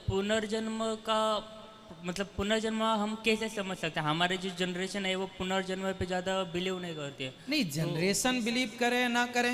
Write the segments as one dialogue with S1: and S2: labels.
S1: पुनर्जन्म का मतलब पुनर्जन्म हम कैसे समझ सकते हैं? हमारे जो जनरेशन है वो पुनर्जन्म पे ज़्यादा बिलीव नहीं करती है।
S2: नहीं, जनरेशन बिलीव करे ना करे,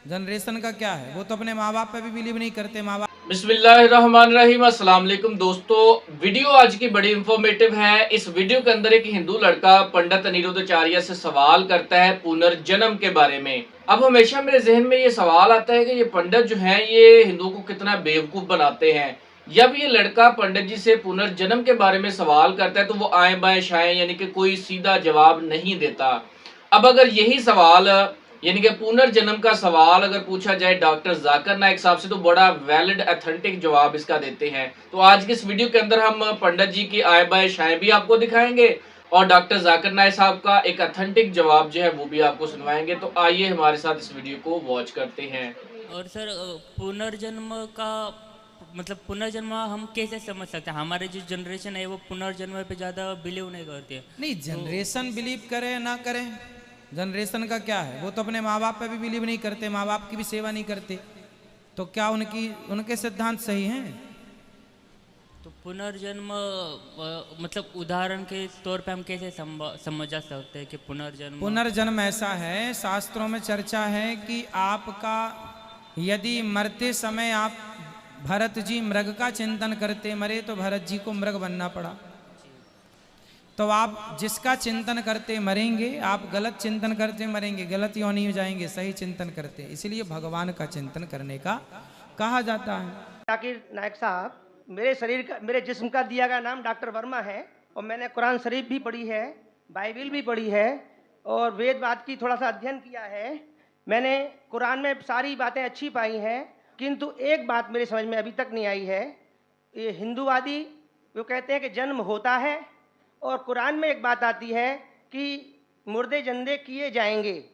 S2: जनरेशन का क्या है, वो तो अपने माँ बाप पे भी बिलीव नहीं करते। माँ बाप
S3: बिस्मिल्लाहिर्रहमानिर्रहीम। अस्सलाम वालेकुम दोस्तों, वीडियो आज की बड़ी इंफॉर्मेटिव है। इस वीडियो के अंदर एक हिंदू लड़का पंडित अनिरुद्धाचार्य से सवाल करता है पुनर्जन्म के बारे में। अब हमेशा मेरे जहन में ये सवाल आता है कि ये पंडित जो हैं ये हिंदुओं को कितना बेवकूफ बनाते हैं। जब ये लड़का पंडित जी से पुनर्जन्म के बारे में सवाल करता है तो वो आए बाएं शाएं यानी कि कोई सीधा जवाब नहीं देता। अब अगर यही सवाल यानी कि पुनर्जन्म का सवाल अगर पूछा जाए डॉक्टर जाकिर नाइक साहब से तो बड़ा वैलिड ऑथेंटिक जवाब इसका देते हैं। तो आज की इस वीडियो के अंदर हम पंडित जी की आय बाय शाय भी आपको दिखाएंगे और डॉक्टर जाकिर नाइक साहब का एक ऑथेंटिक जवाब जो है वो भी आपको सुनवाएंगे। तो आइए हमारे साथ इस वीडियो को वॉच करते हैं।
S1: और सर पुनर्जन्म का मतलब पुनर्जन्म हम कैसे समझ सकते हैं? हमारे जो जनरेशन है वो पुनर्जन्म पे ज़्यादा बिलीव नहीं करती है।
S2: नहीं, जनरेशन बिलीव करे ना करे, जनरेशन का क्या है, वो तो अपने माँ बाप पे भी बिलीव नहीं करते, माँ बाप की भी सेवा नहीं करते। तो क्या उनके सिद्धांत सही हैं?
S1: तो पुनर्जन्म मतलब उदाहरण के तौर पे हम कैसे समझा सकते हैं कि
S2: पुनर्जन्म ऐसा है, शास्त्रों में चर्चा है कि आपका यदि मरते समय आप भरत जी मृग का चिंतन करते मरे तो भरत जी को मृग बनना पड़ा। तो आप जिसका चिंतन करते मरेंगे, आप गलत चिंतन करते मरेंगे, गलत योनि हो जाएंगे, सही चिंतन करते, इसलिए भगवान का चिंतन करने का कहा जाता है।
S4: जाकिर नाइक साहब, मेरे शरीर का मेरे जिस्म का दिया गया नाम डॉक्टर वर्मा है और मैंने कुरान शरीफ भी पढ़ी है, बाइबिल भी पढ़ी है और वेदवाद की थोड़ा सा अध्ययन किया है। मैंने कुरान में सारी बातें अच्छी पाई हैं, किंतु एक बात मेरी समझ में अभी तक नहीं आई है। ये हिंदूवादी वो कहते हैं कि जन्म होता है और कुरान में एक बात आती है कि मुर्दे जिंदे किए जाएंगे।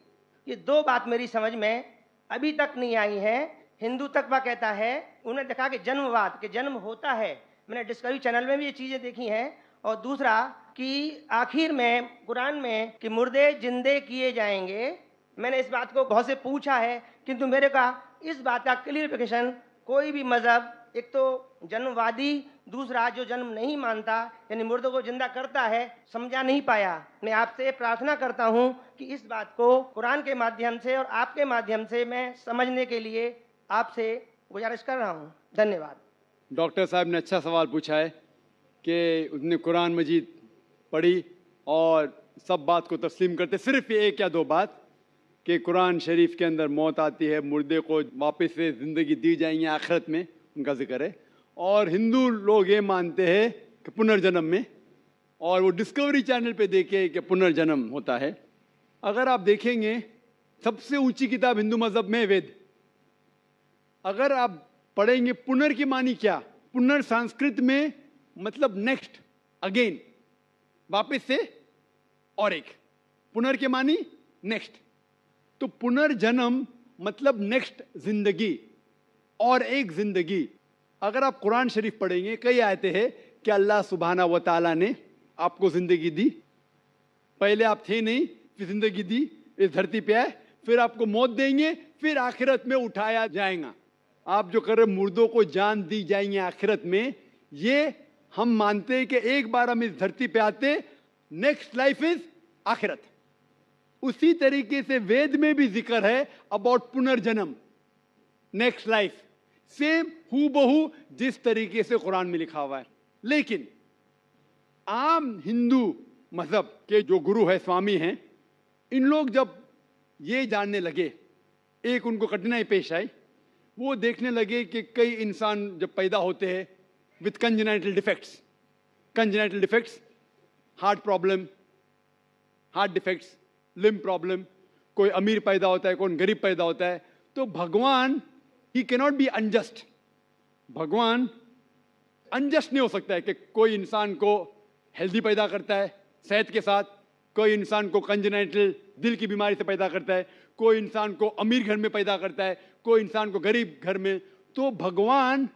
S4: ये दो बात मेरी समझ में अभी तक नहीं आई है। हिंदू तकवा कहता है, उन्हें देखा कि जन्मवाद के जन्म होता है, मैंने डिस्कवरी चैनल में भी ये चीज़ें देखी हैं। और दूसरा कि आखिर में कुरान में कि मुर्दे जिंदे किए जाएंगे। मैंने इस बात को बहुत से पूछा है, किंतु मेरे का इस बात का क्लियरिफिकेशन कोई भी मज़हब, एक तो जन्मवादी, दूसरा जो जन्म नहीं मानता यानी मुर्दों को जिंदा करता है, समझा नहीं पाया। मैं आपसे प्रार्थना करता हूं कि इस बात को कुरान के माध्यम से और आपके माध्यम से मैं समझने के लिए आपसे गुजारिश कर रहा हूं। धन्यवाद।
S5: डॉक्टर साहब ने अच्छा सवाल पूछा है कि उसने कुरान मजीद पढ़ी और सब बात को तस्लीम करते, सिर्फ ये एक या दो बात कि कुरान शरीफ के अंदर मौत आती है, मुर्दे को वापस से ज़िंदगी दी जाएंगी आखिरत में, उनका जिक्र है। और हिंदू लोग ये मानते हैं कि पुनर्जन्म में, और वो डिस्कवरी चैनल पे देखे कि पुनर्जन्म होता है। अगर आप देखेंगे सबसे ऊंची किताब हिंदू मज़हब में वेद, अगर आप पढ़ेंगे पुनर की मानी क्या, पुनर संस्कृत में मतलब नेक्स्ट, अगेन, वापस से, और एक पुनर के मानी नेक्स्ट। तो पुनर्जन्म मतलब नेक्स्ट जिंदगी और एक जिंदगी। अगर आप कुरान शरीफ पढ़ेंगे, कई आयतें हैं कि अल्लाह सुब्हाना व तआला ने आपको जिंदगी दी, पहले आप थे नहीं, फिर जिंदगी दी, इस धरती पे आए, फिर आपको मौत देंगे, फिर आखिरत में उठाया जाएगा। आप जो कर रहे मुर्दों को जान दी जाएंगे आखिरत में, ये हम मानते हैं कि एक बार हम इस धरती पे आते, नेक्स्ट लाइफ इज आखिरत। उसी तरीके से वेद में भी जिक्र है अबाउट पुनर्जन्म, नेक्स्ट लाइफ, सेम हूबहू जिस तरीके से कुरान में लिखा हुआ है। लेकिन आम हिंदू मजहब के जो गुरु है, स्वामी हैं, इन लोग जब ये जानने लगे, एक उनको कठिनाई पेश आई, वो देखने लगे कि कई इंसान जब पैदा होते हैं with congenital defects, heart problem, heart defects, limb problem, कोई अमीर पैदा होता है, कौन गरीब पैदा होता है। तो भगवान ही कैनॉट बी अनजस्ट, भगवान अनजस्ट नहीं हो सकता है कि कोई इंसान को हेल्दी पैदा करता है सेहत के साथ, कोई इंसान को कंजेनाइटल दिल की बीमारी से पैदा करता है, कोई इंसान को अमीर घर में पैदा करता है, कोई इंसान को गरीब घर में। तो भगवान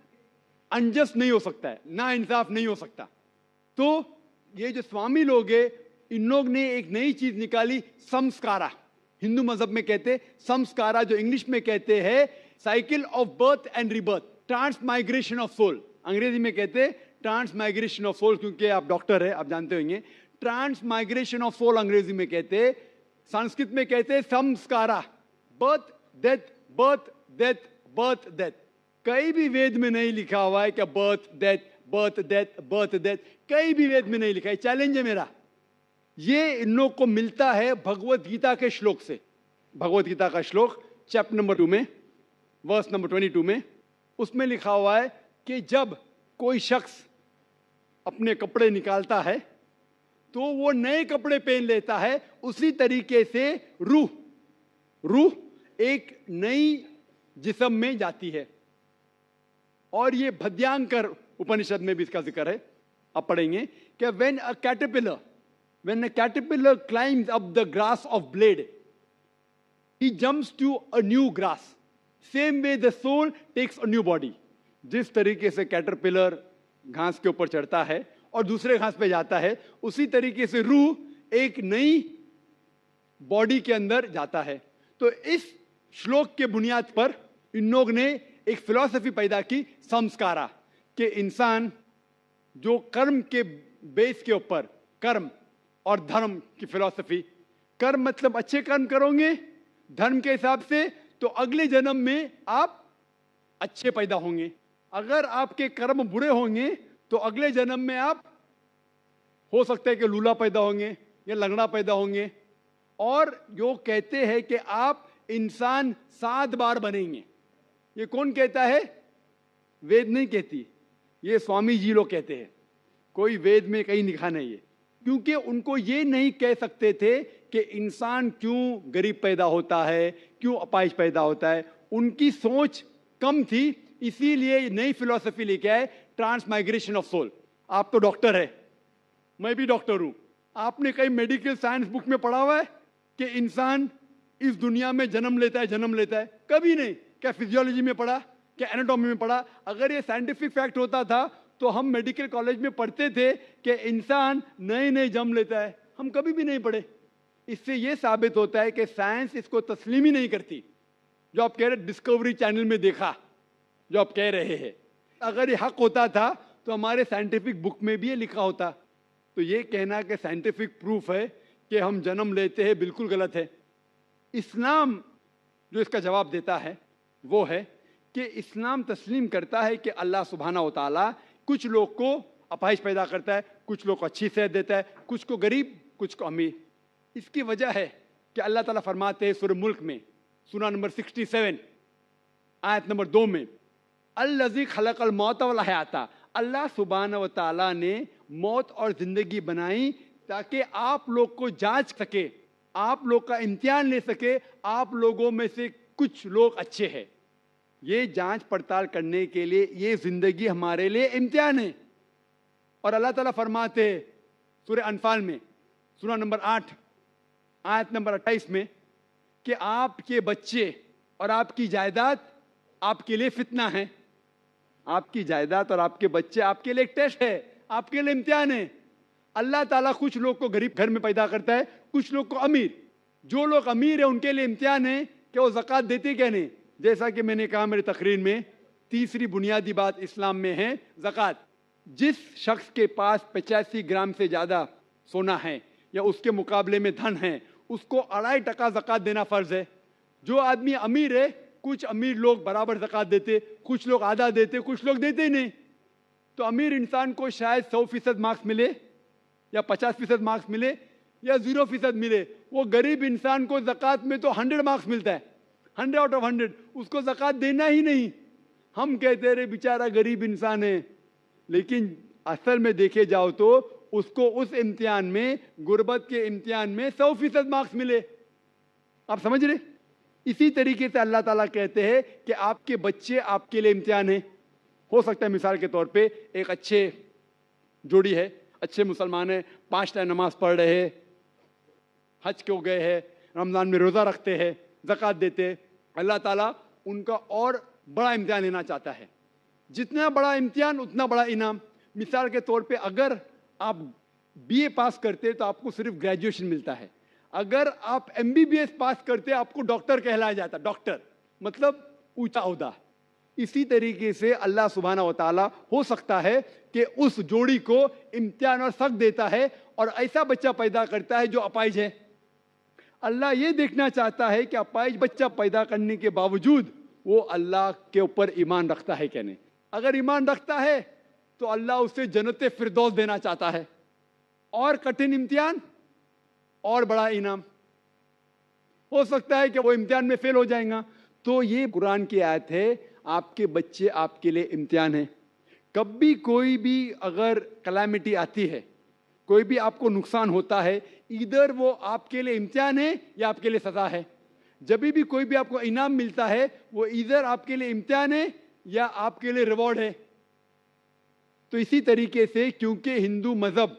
S5: अनजस्ट नहीं हो सकता है, ना इंसाफ नहीं हो सकता। तो ये जो स्वामी लोग हैं, इन लोग ने एक नई चीज निकाली, संस्कारा। हिंदू मजहब में कहते संस्कारा, जो इंग्लिश में कहते हैं cycle of birth and rebirth, transmigration of soul. अंग्रेजी में कहते हैं ट्रांसमाइग्रेशन ऑफ सोल, क्योंकि आप डॉक्टर है, आप जानते होंगे। ट्रांसमाइग्रेशन ऑफ सोल अंग्रेजी में कहते हैं, संस्कृत में कहते हैं संस्कारा, birth death birth death birth death. कहीं भी वेद में नहीं लिखा हुआ है कि birth death birth death birth death, कहीं भी वेद में नहीं लिखा है। चैलेंज है मेरा, ये इन लोग को मिलता है भगवत गीता के श्लोक से। भगवत गीता का श्लोक चैप्टर नंबर 2 में वर्स नंबर 22 में, उसमें लिखा हुआ है कि जब कोई शख्स अपने कपड़े निकालता है तो वो नए कपड़े पहन लेता है, उसी तरीके से रूह एक नई जिस्म में जाती है। और ये भद्यांकर उपनिषद में भी इसका जिक्र है, आप पढ़ेंगे कि when a caterpillar climbs up the grass of blade, he jumps to a new grass. Same way the soul takes a new body. जिस तरीके से कैटरपिलर घास के ऊपर चढ़ता है और दूसरे घास पे जाता है, उसी तरीके से रूह एक नई बॉडी के अंदर जाता है। तो इस श्लोक के बुनियाद पर इन लोग ने एक फिलॉसफी पैदा की, संस्कारा, कि इंसान जो कर्म के बेस के ऊपर, कर्म और धर्म की फिलॉसफी, कर्म मतलब अच्छे कर्म करोगे धर्म के हिसाब से तो अगले जन्म में आप अच्छे पैदा होंगे। अगर आपके कर्म बुरे होंगे तो अगले जन्म में आप हो सकता है कि लूला पैदा होंगे या लंगड़ा पैदा होंगे। और जो कहते हैं कि आप इंसान 7 बार बनेंगे, ये कौन कहता है? वेद नहीं कहती, ये स्वामी जी लोग कहते हैं, कोई वेद में कहीं लिखा नहीं है। क्योंकि उनको ये नहीं कह सकते थे कि इंसान क्यों गरीब पैदा होता है, क्यों अपाहिज पैदा होता है, उनकी सोच कम थी, इसीलिए नई फिलॉसफी लेके आए, ट्रांसमाइग्रेशन ऑफ सोल। आप तो डॉक्टर है, मैं भी डॉक्टर हूं, आपने कहीं मेडिकल साइंस बुक में पढ़ा हुआ है कि इंसान इस दुनिया में जन्म लेता है? कभी नहीं। क्या फिजियोलॉजी में पढ़ा, क्या एनाटॉमी में पढ़ा? अगर ये साइंटिफिक फैक्ट होता था तो हम मेडिकल कॉलेज में पढ़ते थे कि इंसान नए जन्म लेता है, हम कभी भी नहीं पढ़े। इससे ये साबित होता है कि साइंस इसको तस्लीम ही नहीं करती। जो आप कह रहे डिस्कवरी चैनल में देखा, जो आप कह रहे हैं, अगर ये हक होता था तो हमारे साइंटिफिक बुक में भी ये लिखा होता। तो ये कहना कि साइंटिफिक प्रूफ है कि हम जन्म लेते हैं, बिल्कुल गलत है। इस्लाम जो इसका जवाब देता है वो है कि इस्लाम तस्लीम करता है कि अल्लाह सुब्हाना व तआला कुछ लोग को अपाहिज पैदा करता है, कुछ लोग को अच्छी सेहत देता है, कुछ को गरीब, कुछ को अमीर। इसकी वजह है कि अल्लाह ताला फरमाते हैं सूरह मुल्क में, सूरा नंबर 67 आयत नंबर 2 में, अल्लज़ी खलक़ल मौत वल हयाता, अल्लाह सुब्हाना व तआला ने मौत और जिंदगी बनाई ताकि आप लोग को जांच सके, आप लोग का इम्तिहान ले सके, आप लोगों में से कुछ लोग अच्छे हैं। ये जांच पड़ताल करने के लिए ये जिंदगी हमारे लिए इम्तिहान है। और अल्लाह ताला फरमाते हैं सूरह अनफाल में, सूरा नंबर 8 आयत नंबर 28 में, कि आपके बच्चे और आपकी जायदाद आपके लिए फितना है। आपकी जायदाद और आपके बच्चे आपके लिए एक टेस्ट है, आपके लिए इम्तिहान है। अल्लाह ताला कुछ लोग को गरीब घर में पैदा करता है, कुछ लोग को अमीर। जो लोग अमीर है उनके लिए इम्तिहान है कि वो ज़कात देते क्या नहीं। जैसा कि मैंने कहा मेरी तकरीर में, तीसरी बुनियादी बात इस्लाम में है ज़कात। जिस शख्स के पास 85 ग्राम से ज़्यादा सोना है या उसके मुकाबले में धन है, उसको 2.5% ज़कात देना फ़र्ज़ है। जो आदमी अमीर है, कुछ अमीर लोग बराबर ज़कात देते, कुछ लोग आधा देते, कुछ लोग देते ही नहीं। तो अमीर इंसान को शायद 100% मार्क्स मिले या 50% मार्क्स मिले या 0% मिले। वो गरीब इंसान को ज़कात में तो 100 मार्क्स मिलता है, 100 आउट ऑफ 100, उसको ज़कात देना ही नहीं। हम कहते रहे बेचारा गरीब इंसान है, लेकिन असल में देखे जाओ तो उसको उस इम्तिहान में, गुर्बत के इम्तिहान में 100% मार्क्स मिले। आप समझ रहे? इसी तरीके से अल्लाह ताला कहते हैं कि आपके बच्चे आपके लिए इम्तिहान है। हो सकता है मिसाल के तौर पे एक अच्छे जोड़ी है, अच्छे मुसलमान है, 5 टाइम नमाज पढ़ रहे हैं, हज को गए हैं, रमज़ान में रोज़ा रखते हैं, ज़कात देते हैं। अल्लाह ताला उनका और बड़ा इम्तिहान लेना चाहता है। जितना बड़ा इम्तिहान उतना बड़ा इनाम। मिसाल के तौर पे अगर आप BA पास करते तो आपको सिर्फ ग्रेजुएशन मिलता है। अगर आप MBBS पास करते आपको डॉक्टर कहलाया जाता। डॉक्टर मतलब ऊंचा ओहदा। इसी तरीके से अल्लाह सुब्हाना व तआला हो सकता है कि उस जोड़ी को इम्तिहान और सख्त देता है और ऐसा बच्चा पैदा करता है जो अपाहिज है। अल्लाह ये देखना चाहता है कि अपाहिज बच्चा पैदा करने के बावजूद वो अल्लाह के ऊपर ईमान रखता है क्या नहीं। अगर ईमान रखता है तो अल्लाह उसे जन्नत फिरदौस देना चाहता है, और कठिन इम्तिहान और बड़ा इनाम। हो सकता है कि वो इम्तिहान में फेल हो जाएगा। तो ये कुरान की आयत है, आपके बच्चे आपके लिए इम्तिहान है। कभी कोई भी अगर कलामिटी आती है, कोई भी आपको नुकसान होता है, इधर वो आपके लिए इम्तिहान है या आपके लिए सजा है। जब भी कोई भी आपको इनाम मिलता है, वो इधर आपके लिए इम्तिहान है या आपके लिए रिवॉर्ड है। तो इसी तरीके से क्योंकि हिंदू मजहब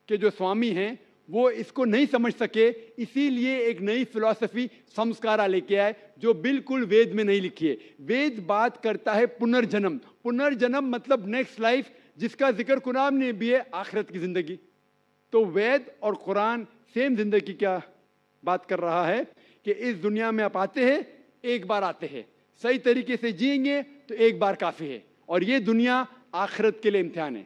S5: के जो स्वामी हैं वो इसको नहीं समझ सके, इसीलिए एक नई फिलॉसफी संस्कारा लेके आए जो बिल्कुल वेद में नहीं लिखी है। वेद बात करता है पुनर्जन्म। पुनर्जन्म मतलब नेक्स्ट लाइफ, जिसका जिक्र कुरान में भी है, आखिरत की जिंदगी। तो वेद और कुरान सेम जिंदगी क्या बात कर रहा है कि इस दुनिया में आप आते हैं, एक बार आते हैं, सही तरीके से जिएंगे तो एक बार काफी है, और ये दुनिया आखिरत के लिए इम्तिहान है।